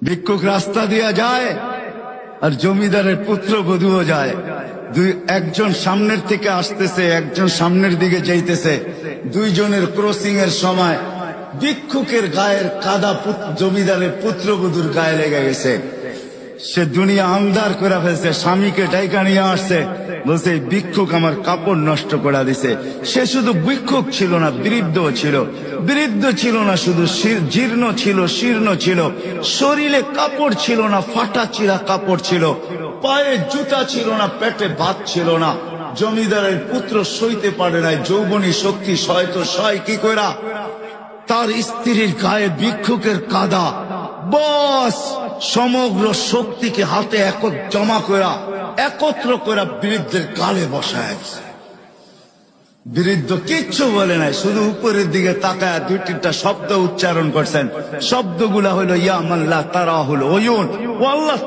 ভিক্ষুক রাস্তা দিয়া যায় আর জমিদারের পুত্রবধূও যায়। একজন সামনের থেকে আসতেছে, একজন সামনের দিকে যাইতেছে। দুইজনের ক্রসিং এর সময় ভিক্ষুকের গায়ের কাদা জমিদারের পুত্রবধূর গায়ে লেগে গেছে। সে দুনিয়া আন্ধার করে ফেলছে, স্বামীকে ডাইকা নিয়ে আসছে, বলছে ভিক্ষুক আমার কাপড় নষ্ট করে দিছে। সে শুধু ভিক্ষুক ছিল না, বৃদ্ধ ছিল। বৃদ্ধ ছিল না শুধু, জীর্ণ ছিল, শীর্ণ ছিল, শরীরে কাপড় ছিল না, ফাটা চিরা কাপড় ছিল, পায়ে জুতা ছিল না, পেটে ভাত ছিল না। জমিদারের পুত্র সইতে পারে নাই, যৌবনী শক্তি সয় তো সয় কি কইরা? তার স্ত্রীর গায়ে ভিক্ষুকের কাদা, বস সমগ্র শক্তিকে হাতে জমা করা, একত্র করা বৃদ্ধের গালে বসায়। বৃদ্ধ কিচ্ছু বলে নাই, শুধু উপরের দিকে তাকায় দুই তিনটা শব্দ উচ্চারণ করছেন। শব্দগুলা হলো ইয়া মাল্লা তারা হলো ওয়ুন, ও আল্লাহ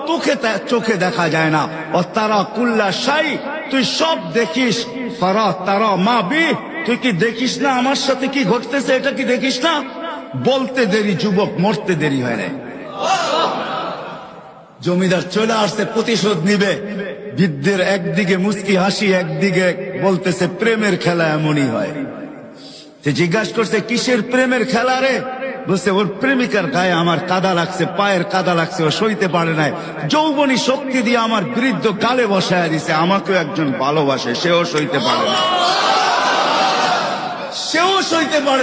চোখে দেখা যায় না, ও তারা কুল্লা শাই, তুই সব দেখিস, ফারা তারা মা বি, তুই কি দেখিস না আমার সাথে কি ঘটতেছে, এটা কি দেখিস না? বলতে দেরি যুবক, মরতে দেরি হয় না। জমিদার চলে আসছে, প্রতিশোধ নিবে। বৃদ্ধের একদিকে মুস্কি হাসি, একদিকে বলতেছে প্রেমের খেলা এমনই হয়। জিজ্ঞাসা করছে কিসের প্রেমের খেলা রে? বলছে ওর প্রেমিকার গায়ে আমার কাদা লাগছে, পায়ের কাদা লাগছে, ও সইতে পারে নাই, যৌবনী শক্তি দিয়ে আমার বৃদ্ধ গালে বসায় দিছে। আমাকেও একজন ভালোবাসে, সেও সইতে পারে না, সেও সইতে পারে